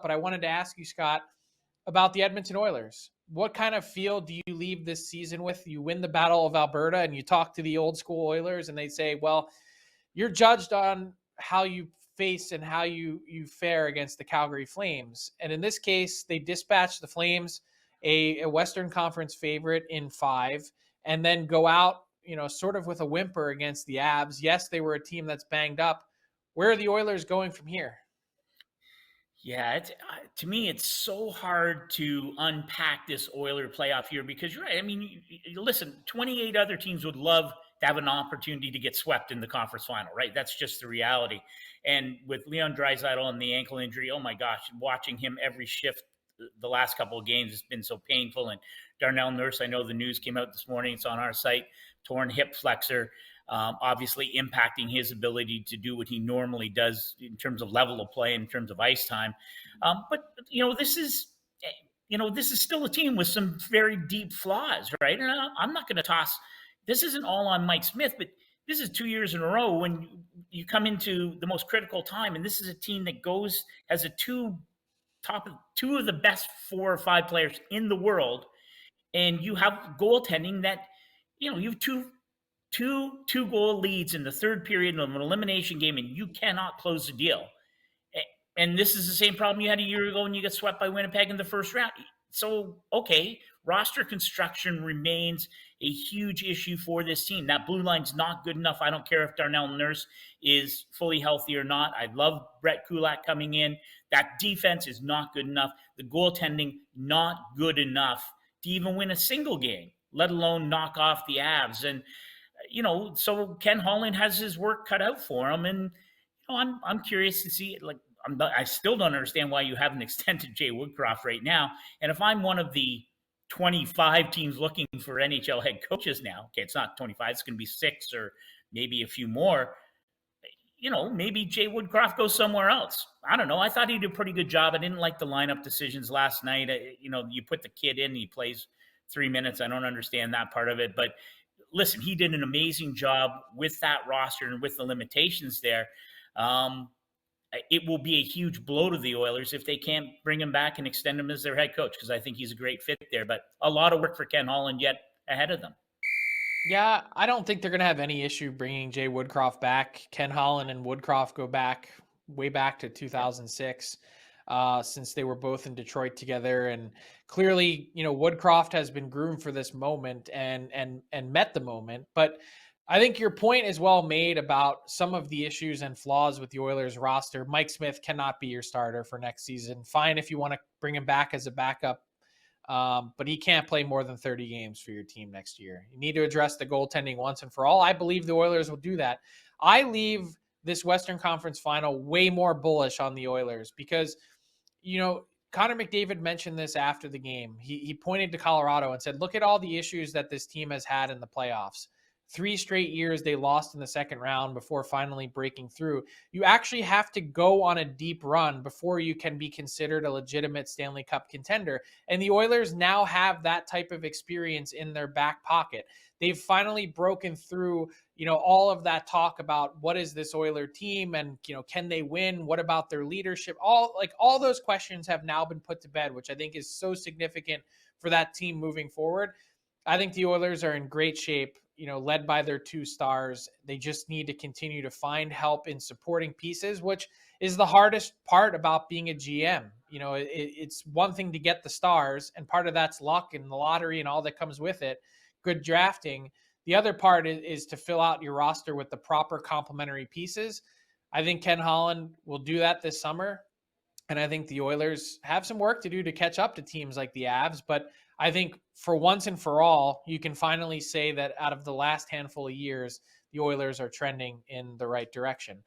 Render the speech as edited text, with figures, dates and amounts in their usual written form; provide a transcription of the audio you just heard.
but I wanted to ask you, Scott, about the Edmonton Oilers. What kind of feel do you leave this season with? You win the Battle of Alberta and you talk to the old school Oilers and they say, well, you're judged on how you face and how you fare against the Calgary Flames. And in this case, they dispatched the Flames, a Western Conference favorite, in 5, and then go out, sort of with a whimper against the Avs. Yes, they were a team that's banged up. Where are the Oilers going from here? Yeah, to me, it's so hard to unpack this Oiler playoff year because you're right. I mean, listen, 28 other teams would love to have an opportunity to get swept in the conference final, right? That's just the reality. And with Leon Draisaitl and the ankle injury, oh my gosh, watching him every shift the last couple of games has been so painful. And Darnell Nurse, I know the news came out this morning. It's on our site, torn hip flexor. Obviously impacting his ability to do what he normally does in terms of level of play, in terms of ice time. But this is still a team with some very deep flaws, right? And I'm not going to toss. This isn't all on Mike Smith, but this is 2 years in a row when you come into the most critical time, and this is a team that has two of the best 4 or 5 players in the world, and you have goaltending that you have two goal leads in the third period of an elimination game, and you cannot close the deal. And this is the same problem you had a year ago when you got swept by Winnipeg in the first round. So, okay, roster construction remains a huge issue for this team. That blue line's not good enough. I don't care if Darnell Nurse is fully healthy or not. I love Brett Kulak coming in. That defense is not good enough. The goaltending, not good enough to even win a single game, let alone knock off the Avs. And so Ken Holland has his work cut out for him, and I'm curious to see. I still don't understand why you haven't extended Jay Woodcroft right now. And if I'm one of the 25 teams looking for NHL head coaches now, okay, it's not 25, it's going to be 6 or maybe a few more. Maybe Jay Woodcroft goes somewhere else. I don't know. I thought he did a pretty good job. I didn't like the lineup decisions last night. You put the kid in, he plays 3 minutes. I don't understand that part of it, but listen, he did an amazing job with that roster and with the limitations there. It will be a huge blow to the Oilers if they can't bring him back and extend him as their head coach, because I think he's a great fit there. But a lot of work for Ken Holland yet ahead of them. Yeah, I don't think they're going to have any issue bringing Jay Woodcroft back. Ken Holland and Woodcroft go way back to 2006. Since they were both in Detroit together, and clearly, Woodcroft has been groomed for this moment and met the moment. But I think your point is well made about some of the issues and flaws with the Oilers roster. Mike Smith cannot be your starter for next season. Fine if you want to bring him back as a backup, but he can't play more than 30 games for your team next year. You need to address the goaltending once and for all. I believe the Oilers will do that. I leave this Western Conference final way more bullish on the Oilers because Connor McDavid mentioned this after the game. He pointed to Colorado and said, look at all the issues that this team has had in the playoffs. 3 straight years they lost in the second round before finally breaking through. You actually have to go on a deep run before you can be considered a legitimate Stanley Cup contender. And the Oilers now have that type of experience in their back pocket. They've finally broken through, all of that talk about what is this Oiler team and, can they win? What about their leadership? All those questions have now been put to bed, which I think is so significant for that team moving forward. I think the Oilers are in great shape, led by their 2 stars. They just need to continue to find help in supporting pieces, which is the hardest part about being a GM. It's one thing to get the stars, and part of that's luck and the lottery and all that comes with it, good drafting. The other part is to fill out your roster with the proper complementary pieces. I think Ken Holland will do that this summer. And I think the Oilers have some work to do to catch up to teams like the Avs. But I think for once and for all, you can finally say that out of the last handful of years, the Oilers are trending in the right direction.